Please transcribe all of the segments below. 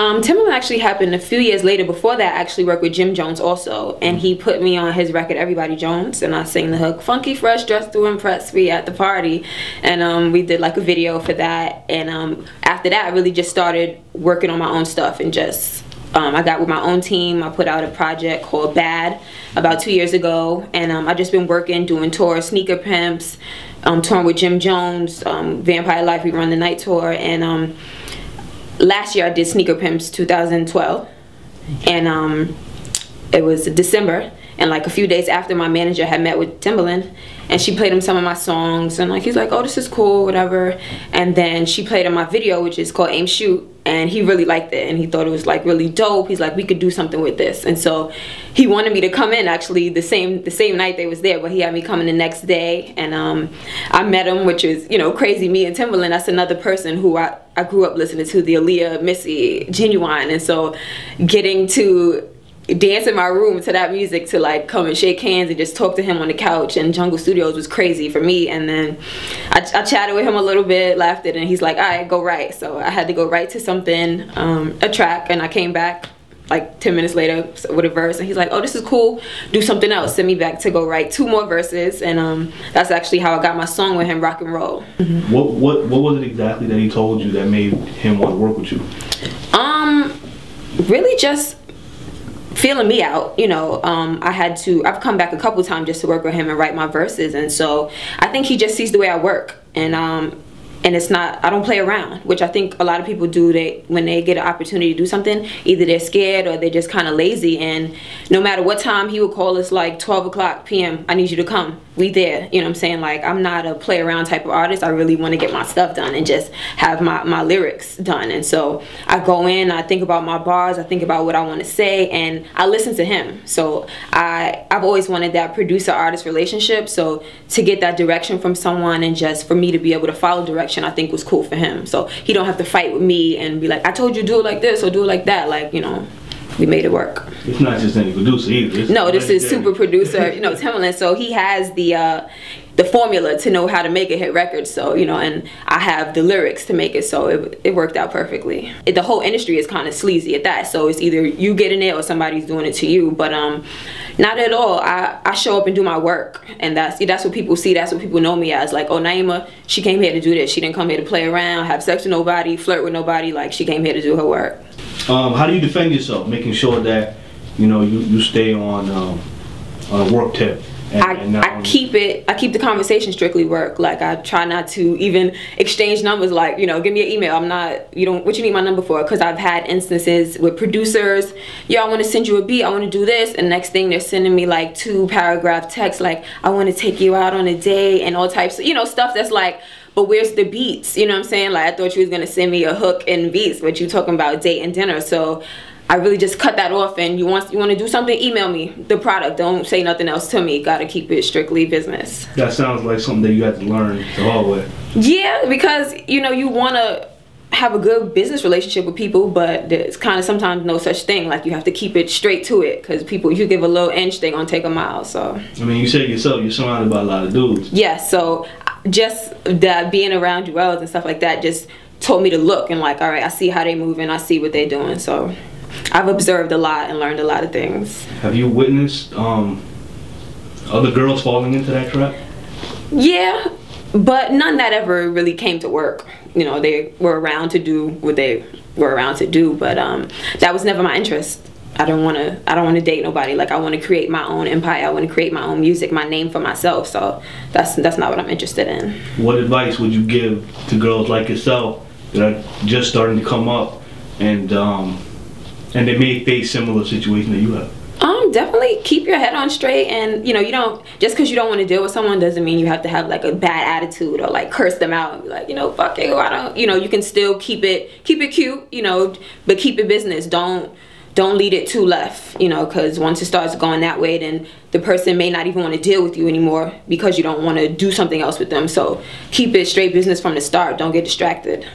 Timbaland actually happened a few years later. Before that, I actually worked with Jim Jones also, and he put me on his record Everybody Jones, and I sang the hook Funky Fresh Dressed to Impress Me at the party, and we did like a video for that. And after that, I really just started working on my own stuff, and just I got with my own team. I put out a project called Bad about 2 years ago, and I just been working, doing tours, Sneaker Pimps, touring with Jim Jones, Vampire Life, we run the night tour, and last year I did Sneaker Pimps 2012, and it was December, and like a few days after, my manager had met with Timbaland, and she played him some of my songs, and like he's like, oh, this is cool, whatever. And then she played him my video, which is called Aim Shoot, and he really liked it, and he thought it was like really dope. He's like, we could do something with this. And so he wanted me to come in actually the same night they was there, but he had me coming the next day, and I met him, which is, you know, crazy. Me and Timbaland, that's another person who I grew up listening to, the Aaliyah, Missy, Genuine, and so getting to dance in my room to that music, to like come and shake hands and just talk to him on the couch in Jungle Studios was crazy for me. And then I chatted with him a little bit, laughed it, and he's like, all right, go write. So I had to go write to something, a track, and I came back like 10 minutes later with a verse, and he's like, oh, this is cool, do something else. Send me back to go write 2 more verses, and that's actually how I got my song with him, Rock and Roll. What was it exactly that he told you that made him want to work with you? Really just feeling me out, you know. I've come back a couple times just to work with him and write my verses, and so I think he just sees the way I work, and it's not, I don't play around, which I think a lot of people do. When they get an opportunity to do something, either they're scared or they're just kind of lazy, and no matter what time he would call us, like 12 o'clock p.m., I need you to come, we there, you know what I'm saying? Like, I'm not a play around type of artist. I really want to get my stuff done and just have my lyrics done. And so I go in, I think about my bars, I think about what I want to say, and I listen to him. So I've always wanted that producer-artist relationship, so to get that direction from someone and just for me to be able to follow direction, I think was cool for him. So he don't have to fight with me and be like, I told you do it like this or do it like that. Like, you know, we made it work. It's not just any producer either. No, this is super producer, you know, Timbaland. So he has the formula to know how to make a hit record. So, you know, and I have the lyrics to make it, so it worked out perfectly. The whole industry is kind of sleazy at that, so it's either you getting it or somebody's doing it to you, but not at all. I show up and do my work, and that's what people see. That's what people know me as. Like, oh, Nyemiah, she came here to do this. She didn't come here to play around, have sex with nobody, flirt with nobody. Like, she came here to do her work. How do you defend yourself, making sure that, you know, you stay on a work tip? I keep the conversation strictly work. Like, I try not to even exchange numbers, like, you know, give me an email. What you need my number for? Because I've had instances with producers, yo, I want to send you a beat, I want to do this, and next thing they're sending me like 2-paragraph texts like, I want to take you out on a date, and all types of, you know, stuff that's like, but where's the beats? You know what I'm saying? Like, I thought you was gonna send me a hook and beats, but you talking about date and dinner. So I really just cut that off, and you want to do something, email me the product. Don't say nothing else to me. Gotta keep it strictly business. That sounds like something that you have to learn the hard way. Yeah, because, you know, you want to have a good business relationship with people, but there's kind of sometimes no such thing. Like, you have to keep it straight to it, because people, you give a little inch, they're gonna take a mile. So I mean, you said yourself, you're surrounded by a lot of dudes. Yeah, so just that being around Joels and stuff like that just told me to look and like, all right, I see how they moving, I see what they're doing. So I've observed a lot and learned a lot of things. Have you witnessed other girls falling into that trap? Yeah, but none that ever really came to work. You know, they were around to do what they were around to do, but that was never my interest. I don't want to date nobody. Like, I want to create my own empire. I want to create my own music, my name for myself. So that's not what I'm interested in. What advice would you give to girls like yourself that are just starting to come up and they may face similar situations that you have? Definitely keep your head on straight, and you know, you don't, just because you don't want to deal with someone doesn't mean you have to have like a bad attitude or like curse them out and be like, you know, fuck you, I don't, you know, you can still keep it cute, you know, but keep it business. Don't lead it too left, you know, because once it starts going that way, then the person may not even want to deal with you anymore because you don't want to do something else with them. So keep it straight business from the start. Don't get distracted.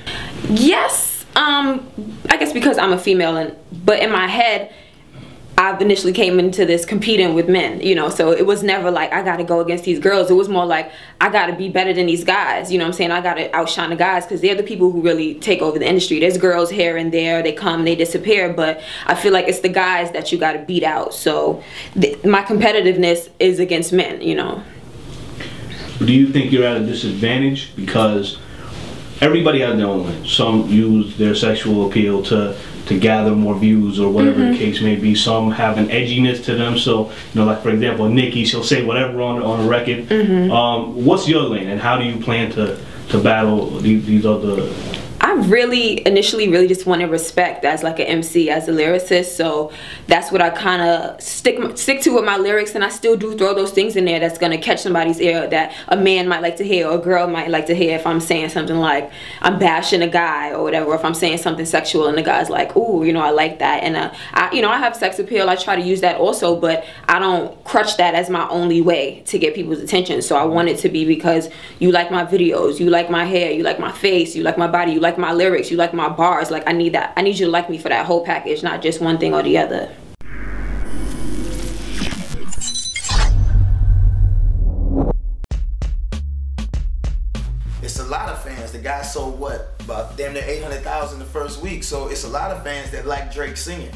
Yes, I guess because I'm a female, but in my head, I've initially came into this competing with men, you know, so it was never like I gotta go against these girls. It was more like I gotta be better than these guys, you know what I'm saying? I gotta outshine the guys because they're the people who really take over the industry. There's girls here and there, they come, they disappear, but I feel like it's the guys that you gotta beat out. So my competitiveness is against men, you know. Do you think you're at a disadvantage because everybody has their own lane? Some use their sexual appeal to gather more views or whatever the case may be. Some have an edginess to them. So, you know, like for example, Nikki, she'll say whatever on a record. What's your lane, and how do you plan to battle these other? I really initially really just wanted respect as like an MC, as a lyricist, so that's what I kind of stick to with my lyrics, and I still do throw those things in there that's gonna catch somebody's ear that a man might like to hear or a girl might like to hear. If I'm saying something like I'm bashing a guy or whatever, or if I'm saying something sexual and the guy's like, ooh, you know, I like that, and you know, I have sex appeal, I try to use that also, but I don't crutch that as my only way to get people's attention. So I want it to be because you like my videos, you like my hair, you like my face, you like my body, you like my lyrics, you like my bars. Like I need that. I need you to like me for that whole package, not just one thing or the other. It's a lot of fans. The guy sold what? About damn near 800,000 the first week. So it's a lot of fans that like Drake singing.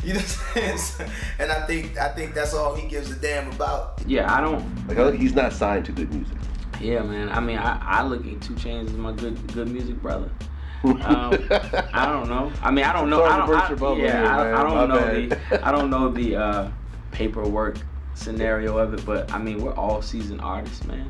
You know what I'm saying? And I think that's all he gives a damn about. Yeah, I don't. Like, he's not signed to good music. Yeah, man. I mean, I look at 2 Chainz as my good music brother. I don't know. I mean, I don't know. I don't know the paperwork scenario of it, but I mean, we're all seasoned artists, man.